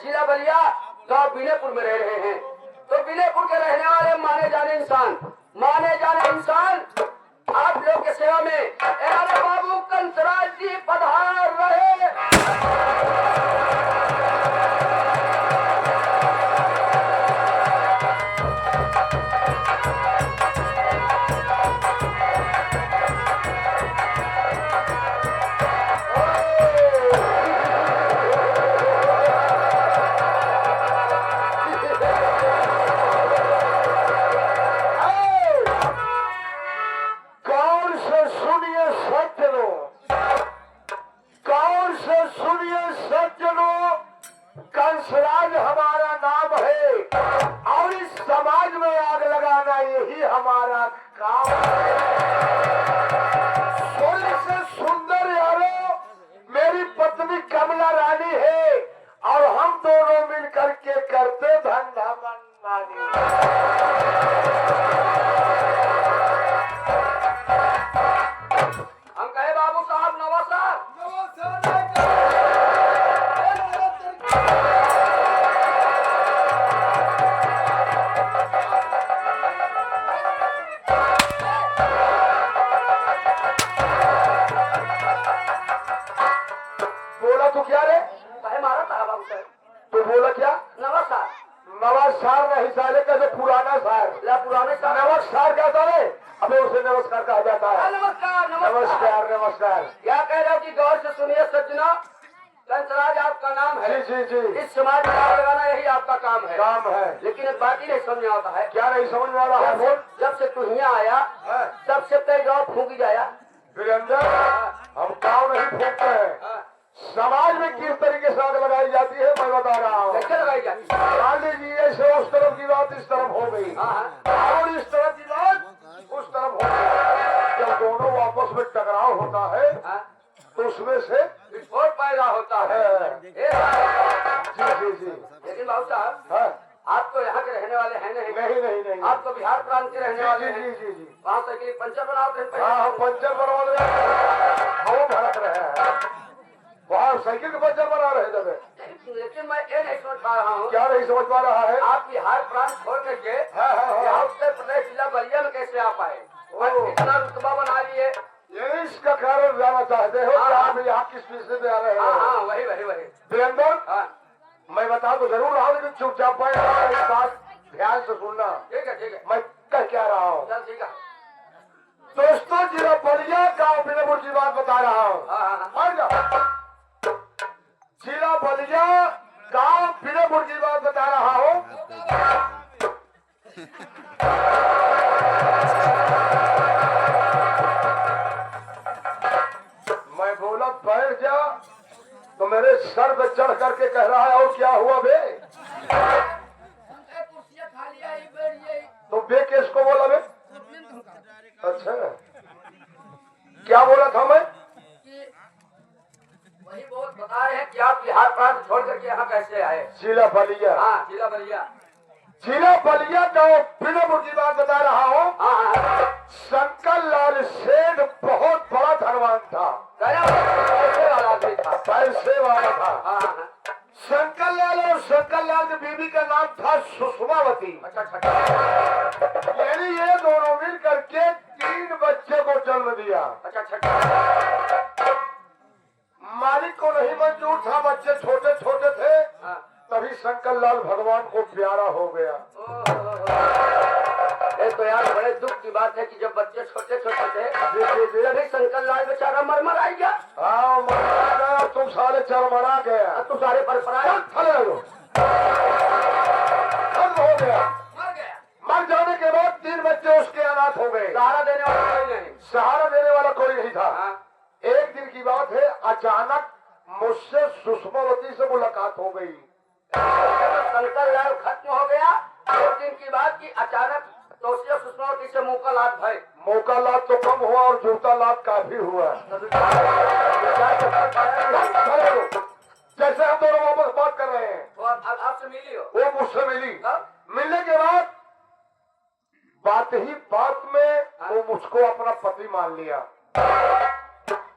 जिला बलिया गांव विनयपुर में रह रहे हैं। तो विनयपुर के रहने वाले माने जाने इंसान आप लोग के सेवा में अरे बाबू कंसराज जी पधार रहे। कंसराज हमारा नाम है और इस समाज में आग लगाना यही हमारा काम है। से सुंदर यारो मेरी पत्नी कमला रानी है और हम दोनों मिलकर के करते धंधा मनमानी। हम कहे बाबू साहब नमस्कार। बोला तो क्या रे? कहे मारा था बाबू साहब। तो बोला क्या? नमस्कार। नमस्कार नहीं साले का जो पुराना सार पुराने साहब नमस्कार कहता है, अबे उसे नमस्कार कहा जाता है। नमस्कार नमस्कार नमस्कार। क्या कह रहे हो कि गौर से सुनिए सज्जना, कंसराज आपका नाम है। जी जी जी। इस समाज में आग लगाना यही आपका काम है। काम है, लेकिन एक बात ही नहीं समझ में आता है। क्या नहीं समझ में आ रहा है? बोल। जब से तू यहाँ आया तब से कई गाँव फूकी जाया। वीरेंद्र, हम गाँव नहीं फूकते हैं। समाज में किस तरीके से आग लगाई जाती है मैं बता रहा हूँ। कैसे लगाई जाती है? मान लीजिए से उस तरफ की बात इस तरफ हो गई और इस तरफ की बात उस तरफ हो गई। जब दोनों आपस में टकराव होता है तो उसमें से विस्फोट पैदा होता है। जी जी जी। लेकिन बाबू साहब आप तो यहाँ के रहने वाले हैं नहीं? नहीं नहीं नहीं। आप तो बिहार प्रांत के रहने वाले हैं। जी जी जी। वहाँ साइकिल पंचर बनाते हैं। हाँ हम पंचर बनवा रहे, वो भड़क रहे हैं। वहाँ साइकिल के पंचर बना रहे थे। लेकिन मैं ये नहीं समझ पा रहा हूँ। क्या नहीं समझ पा रहा है? आप बिहार प्रांत छोड़ करके हाँ। उत्तर प्रदेश जिला बलिया में कैसे आ पाए? इतना रुतबा बना लिए। ये इसका कारण जाना चाहते हो कि आप यहाँ किस विषय में आ रहे हो? हाँ वही। वीरेंद्र, मैं बता तो जरूर रहा हूँ लेकिन चुपचाप बात ध्यान से सुनना। ठीक है। मैं कह क्या रहा हूँ? चल ठीक है। दोस्तों जिला बलिया गाँव विनयपुर की बात बता रहा हूँ। जिला बलिया गाँव विनयपुर की बात बता रहा हूँ। मैं बोला बैठ जा तो मेरे सर पे चढ़ करके कह रहा है और क्या हुआ बे? तो बे किसको बोला बे? अच्छा क्या बोला था मैं? वही बहुत बता रहे हैं कि आप बिहार प्रांत छोड़ करके यहाँ कैसे आए? जिला बलिया। हाँ जिला बलिया। जिला बलिया गाँव विनयपुर की बात बता रहा हूँ। शंकर लाल सेठ बहुत बड़ा धनवान था। पैसे वाला आदमी था। पैसे वाला था। शंकर लाल और शंकर लाल की बीवी का नाम था सुषमावती। अच्छा। यानी ये दोनों मिल करके 3 बच्चे को जन्म दिया। अच्छा। मालिक को नहीं मंजूर था, बच्चे छोटे छोटे थे। तभी शंकर लाल भगवान को प्यारा हो गया। तो यार बड़े दुख की बात है कि जब बच्चे छोटे छोटे थे तभी शंकर लाल बेचारा मरमर आई गया। हाँ मर गया, तुम साले चरमरा गया। तुम सारे पर हो गया। मर गया। मर जाने के बाद 3 बच्चे उसके अनाथ हो गए। सहारा देने वाला कोई नहीं। सहारा देने वाला कोई नहीं था। एक दिन की बात है, अचानक मुझसे सुषमावती से मुलाकात हो गई। शंकर लाल खत्म हो गया। 1 दिन की बात की अचानक तो सुषमावती से मौका लाभ भाई। मौका लाभ तो कम हुआ और जूता लाभ काफी हुआ। जैसे हम दोनों वापस बात कर रहे हैं तो आपसे मिली हो? वो मुझसे मिली। मिलने के बाद बात ही बात में वो मुझको अपना पति मान लिया।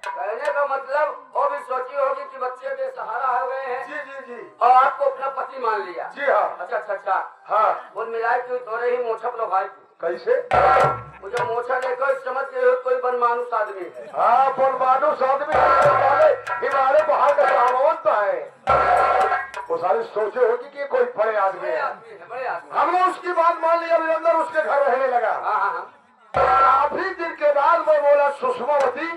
कहने का मतलब वो भी सोची होगी कि बच्चे बेसहारा हो गए हैं। जी जी जी। और आपको अपना सुसमावती मान लिया। जी हाँ। अच्छा अच्छा अच्छा। हाँ। बोल मिलाए क्यों थोड़े ही मोछप लो भाई की। कैसे? मुझे मोछा देखो समझ गए कोई बनमानुस आदमी है। हाँ, बनमानुस आदमी हिमालय पहाड़ का सामवंत है। वो सारी सोचे होगी कि कोई बड़े आदमी है। बड़े आदमी। हमने उसकी बात मान लिया, वीरेंद्र उसके घर रहने लगा। हाँ हाँ हाँ। काफी दिन के बाद मैं बोला सुषमावती,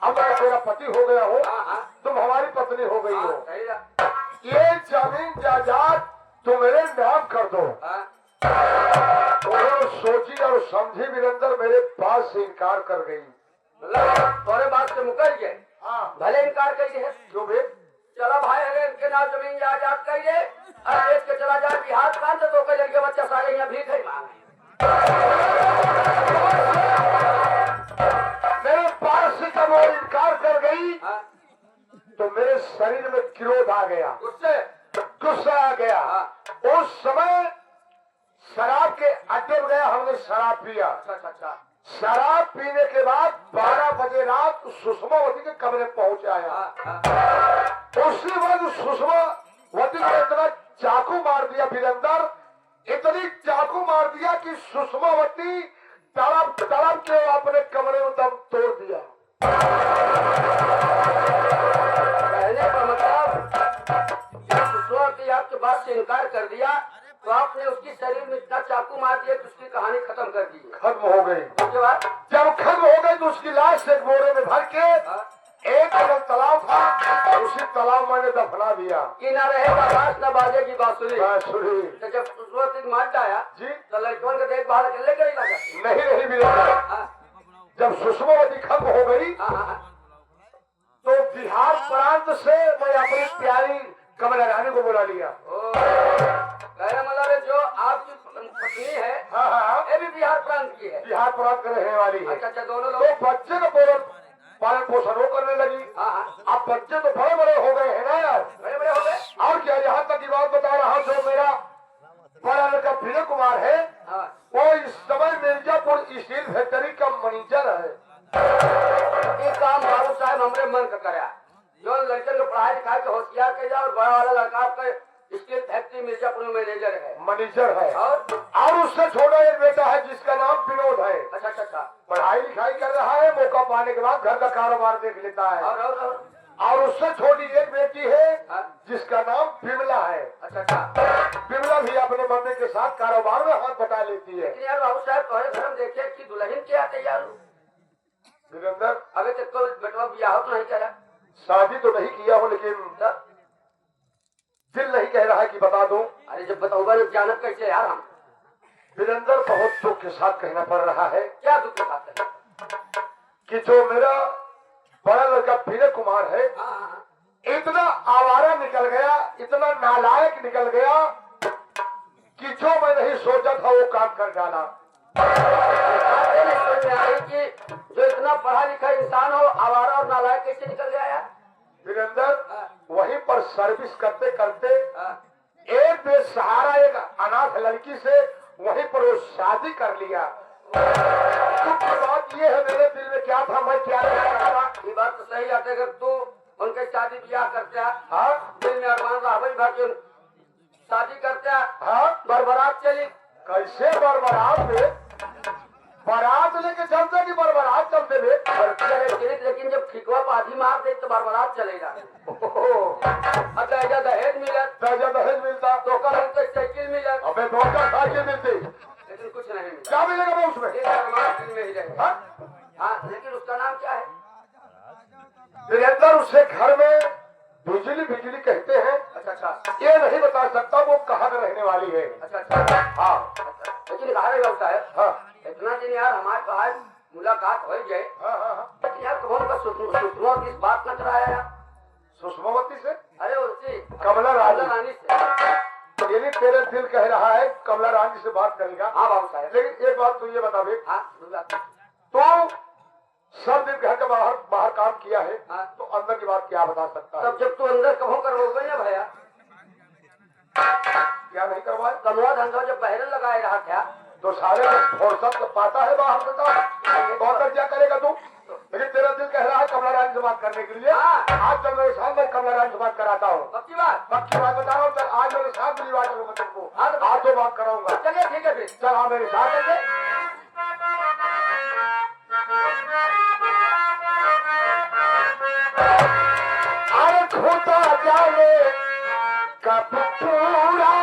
अब मैं तेरा पति हो गया हो, तुम हमारी पत्नी हो गई हो, ये जमीन जायदाद तुम मेरे नाम कर दो। तो सोची और समझी वीरेंद्र मेरे बात से इनकार कर गई। थोड़े बात से मुकर गए। हाँ। भले इनकार कर गए। क्यों बे? चला भाई अरे इनके नाम जमीन जायदाद कर गए, अब देश के चला जाए बिहार प्रांत तो कई लड़के बच्चा सारे यहाँ भीख ही मांगे। मेरे पास से जब वो इनकार कर गई तो मेरे शरीर में क्रोध आ गया, उससे गुस्सा आ गया। उस समय शराब के अड्डे में गया, हमने शराब पिया। अच्छा। शराब पीने के बाद 12 बजे रात सुषमावती के कमरे पहुंच आया। उसी वक्त सुषमावती को इतना चाकू मार दिया वीरेंद्र, इतनी चाकू मार दिया कि सुषमावती तड़प तड़प के अपने कमरे में दम तोड़ दिया। कहने का मतलब सुषमावती आपके बात से इनकार कर दिया तो आपने उसकी शरीर में इतना चाकू मार दिया कि उसकी कहानी खत्म कर दी। खत्म हो गई। उसके बाद जब खत्म हो गई तो उसकी लाश एक बोरे में भर के एक जगह तालाब था, उसी तालाब मैंने दफना दिया। कि न रहेगा बांस न बाजेगी बांसुरी। बांसुरी। तो जब सुषमावती मार आया जी तो लड़कों के देखभाल अकेले कर लगा। नहीं वीरेंद्र, जब सुषमावती खत्म हो गई तो बिहार प्रांत से मैं अपनी प्यारी कमला रानी को बुला लिया। कहने मतलब जो आपकी पत्नी है हाँ, ये भी बिहार प्रांत की है। बिहार प्रांत में रहने वाली है। अच्छा दोनों लोग। तो बच्चे का पालन पोषण करने लगी। अब बच्चे तो बड़े बड़े हो गए हैं ना यार, बड़े बड़े हो गए। और क्या, यहाँ तक की बात बता रहा, जो मेरा बड़ा लड़का विजय कुमार है वो इस समय मिर्जापुर स्टील फैक्ट्री का मैनेजर है। ये काम बाबू साहब हमरे मन का कराया, जो लड़के को पढ़ाई लिखाई के होशियार कर जाए और बड़ा वाला लड़का आपका स्टील फैक्ट्री मिर्जापुर में मैनेजर है। और उससे छोटा एक बेटा है जिसका नाम विनोद है। अच्छा। पढ़ाई लिखाई कर रहा है, मौका पाने के बाद घर का कारोबार देख लेता है। और उससे छोटी एक बेटी है जिसका नाम विमला है। अच्छा। विमला भी अपने मम्मी के साथ कारोबार में हाथ बटा लेती है। यार बाबू साहब तुम्हारे घर में देखे कि दुल्हन क्या तैयार हो वीरेंद्र, अभी तक तो बेटवा ब्याह तो नहीं करा, शादी तो नहीं किया हो, लेकिन दिल नहीं कह रहा है कि बता दूं। अरे जब बताऊंगा जब जानत कैसे यार हम। वीरेंद्र, बहुत दुख के साथ कहना पड़ रहा है। क्या दुख के साथ है? कि जो मेरा बड़ा लड़का विजय कुमार है इतना आवारा निकल गया, इतना नालायक निकल गया कि जो मैं नहीं सोचा था वो काम कर डाला। समझ में आई कि जो इतना पढ़ा लिखा इंसान हो आवारा और नालायक कैसे निकल गया यार? वीरेंद्र, वहीं पर सर्विस करते करते एक बेसहारा एक अनाथ लड़की से वहीं पर वो शादी कर लिया। बात ये है, मेरे दिल में क्या था, मैं क्या रहा। ये बात तो सही आते अगर तू उनके शादी ब्याह करते दिल में अरमान रावल भर के शादी करते बरबरात चली। कैसे बरबरात में? बारात लेके चलते कि बरबरात चलते थे? लेकिन जब खिकवा पाधी मार दे तो बरबरात चलेगा। दहेज मिलता तो कल हमको साइकिल मिला। अबे साइकिल मिलती, लेकिन कुछ नहीं मिला। क्या मिलेगा उसमें? में ही रहेगा। हाँ, लेकिन उसका नाम क्या है? वीरेंद्र, उससे घर में बिजली कहते हैं। अच्छा। ये नहीं बता सकता वो कहाँ का रहने वाली है। अच्छा। हाँ, लेकिन कहा होता है इतना दिन यार हमारे पास मुलाकात हो जाए। लेकिन यार कौन का सुषमावती इस बात न कराया यार? सुषमावती से? अरे उससे कमला रानी से। यदि तेरे दिल कह रहा है कमला रानी से बात करेगा। हाँ बाबू साहब, लेकिन एक बात तो ये बता दे, तो सब दिन घर के बाहर काम किया है तो अंदर की बात क्या बता सकता है? तब जब तू अंदर कहो करोगे ना भैया, क्या नहीं करवाए? कमवा धंधा जब पहले लगाए रहा था तो सारे फुर्सत तो पाता है बाहर का, तो अंदर क्या करेगा तू? लेकिन तेरा दिल कह रहा है कमला रानी से बात करने के लिए। आज चल मेरे साथ में कमला रानी से बात कराता हूँ। पक्की बात बता रहा हूँ। चल आज मेरे साथ मिलवा करूंगा तुमको। आज तो बात कराऊंगा। चलिए ठीक है फिर। चल हाँ मेरे साथ चलिए। अरे खोता जाने कब पूरा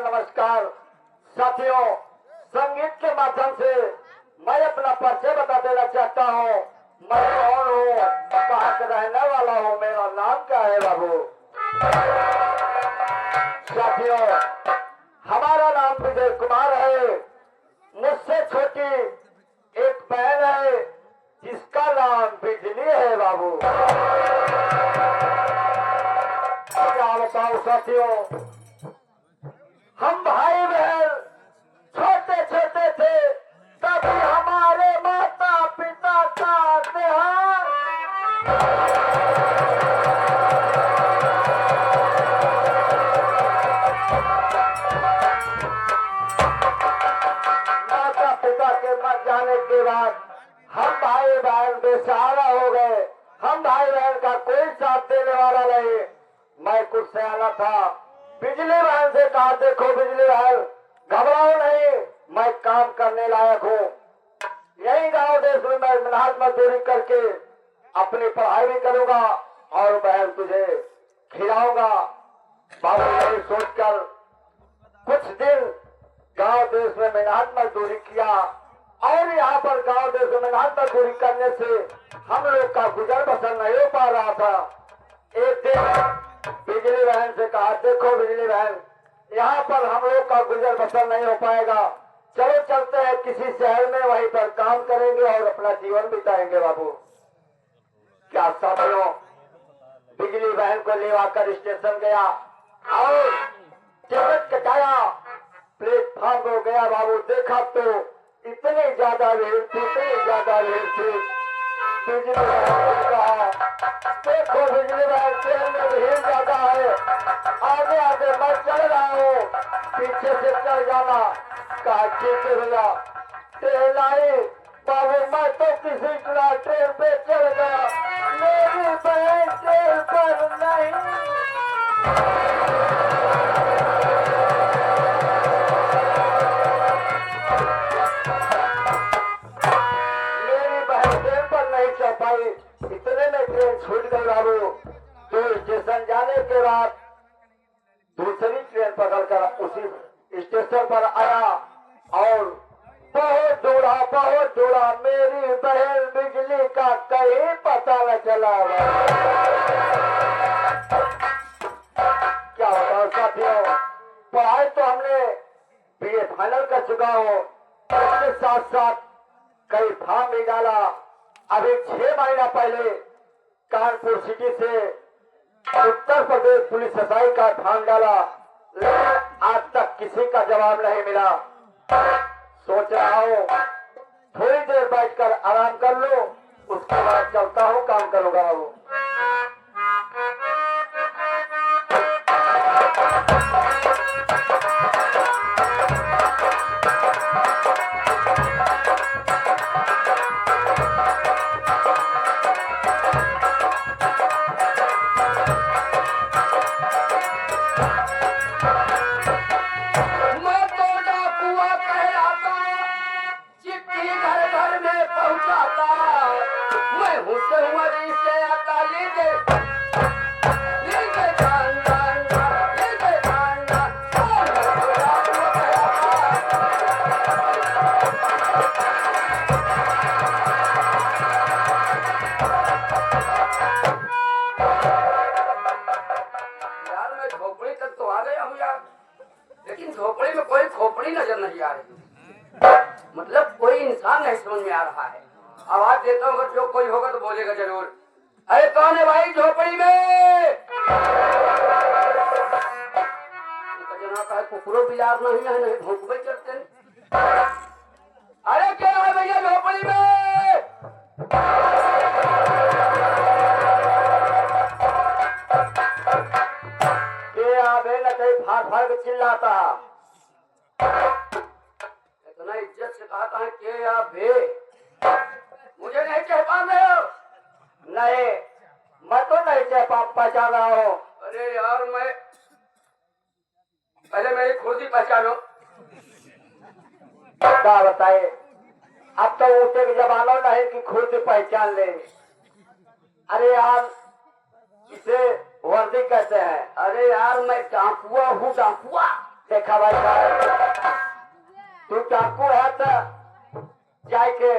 नमस्कार साथियों, संगीत के माध्यम से मैं अपना परिचय बता देना चाहता हूँ। मैं कौन हूँ, कहाँ का रहने वाला हूँ, मेरा नाम क्या है बाबू। साथियों, हमारा नाम विजय कुमार है। मुझसे छोटी एक बहन है जिसका नाम बिजली है बाबू। क्या बताओ साथियों, हम भाई बहन छोटे छोटे थे तभी हमारे माता पिता का देहांत। माता पिता के मर जाने के बाद हम भाई बहन बेसहारा हो गए। हम भाई बहन का कोई साथ देने वाला नहीं। मैं कुछ सियाना था, बिजली बहन से कहा, देखो बिजली बहन घबराओ नहीं, मैं काम करने लायक हूँ। यही गांव देश में मैं मेहनत मजदूरी करके अपनी पढ़ाई भी करूंगा और बहन तुझे खिलाऊंगा। बाबू यही सोचकर कुछ दिन गांव देश में मेहनत मजदूरी किया और यहाँ पर गांव देश में मेहनत मजदूरी करने से हम लोग का गुजर बसर नहीं हो पा रहा था। एक दिन बिजली बहन से कहा, देखो बिजली बहन, यहाँ पर हम लोग का गुजर बसर नहीं हो पाएगा, चलो चलते हैं किसी शहर में, वहीं पर काम करेंगे और अपना जीवन बिताएंगे। बाबू क्या साथियों, बिजली बहन को ले आकर स्टेशन गया और टिकट कटाया, प्लेटफॉर्म को गया। बाबू देखा तो इतनी ज्यादा भीड़ थी, इतनी ज्यादा भीड़ थी। बिजली बहन ने कहा, देखो बिजली बहन, ट्रेन में भीड़ ज्यादा है, आगे आगे मैं चल रहा हूँ, पीछे से चल जाना। कहा ठीक है भैया। ट्रेन आई, बाबू मैं तो किसी तरह ट्रेन पे चल गया, मेरी बहन ट्रेन पर नहीं। पाई, इतने में ट्रेन छूट गई। बाबू तो स्टेशन जाने के बाद दूसरी ट्रेन पकड़कर उसी स्टेशन पर आया और बहुत दौड़ा, मेरी बहन बिजली का कहीं पता न चला। क्या होता साथियों, पढ़ाई तो हमने बीए फाइनल कर चुका हूँ, इसके साथ साथ कई फॉर्म भी डाला। अभी 6 महीना पहले कानपुर सिटी से उत्तर प्रदेश पुलिस एसआई का फॉर्म डाला, लेकिन आज तक किसी का जवाब नहीं मिला। सोच रहा हूँ थोड़ी देर बैठकर आराम कर लो, उसके बाद चलता हूँ, काम करूंगा। वो झोपड़ी में कोई खोपड़ी नजर नहीं आ रही, मतलब कोई इंसान नहीं समझ में आ रहा है। आवाज देता हूँ, अगर जो कोई होगा तो बोलेगा जरूर, अरे कौन है भाई झोपड़ी में? जना का कुकरो बिलार नहीं है, नहीं भोंकबे करते हैं। अरे क्या है भैया झोपड़ी में? फाड़ फाड़ के चिल्लाता, इतना इज्जत से कहता है के या बे, मुझे नहीं कह पा रहे हो? नहीं, मैं तो नहीं पहचान रहा हूँ। अरे यार, मैं पहले मेरी खुद ही पहचानो। क्या बताए, अब तो ऊँचे के जमानों नहीं कि खुद पहचान ले। अरे यार, इसे वर्दी कहते हैं। अरे यार, मैं डाकुआ हूँ, डाकुआ। देखा भाई साहब, तू डाकू है तो जाए के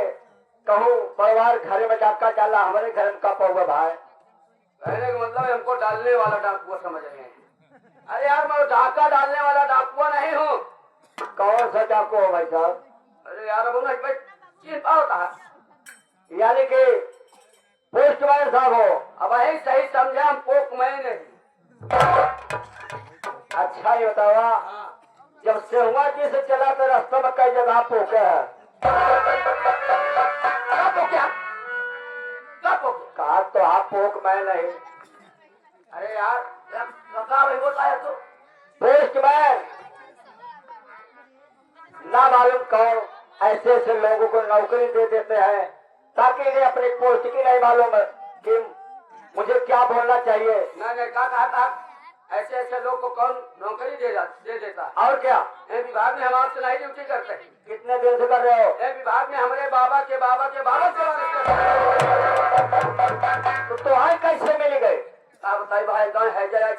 कहूँ परिवार घर में डाका डाला, हमारे घर में का पौवा भाई। कहने का मतलब हमको डालने वाला डाकुआ समझ रहे हैं। अरे यार, मैं डाका डालने वाला डाकुआ नहीं हूँ। कौन सा डाकू हो भाई साहब? अरे यार, अब भाई चिंता होता है, यानी कि पोस्टमैन साहब हो। अब यही सही समझा, हम पोकमैन नहीं। अच्छा ही बतावा, जब सेहुआ जी से चला तो रास्ते में कई जगह पोके है। कहा तो आप पोकमैन नहीं। अरे यार, नहीं बोलता है तो पोस्टमैन ना मालूम कौन ऐसे ऐसे लोगों को नौकरी दे देते हैं ताकि इन्हें अपनी पोस्ट की नहीं मालूम कि मुझे क्या बोलना चाहिए। नहीं, क्या कहा था? ऐसे ऐसे लोग को कौन नौकरी दे देता है? और क्या ये विभाग में हम आपसे नहीं ड्यूटी करते? कितने दिन से कर रहे हो? ये विभाग में हमारे बाबा के बाबा के बाबा से तो तुम्हारे कैसे मिल गए? बताइए भाई, है जरा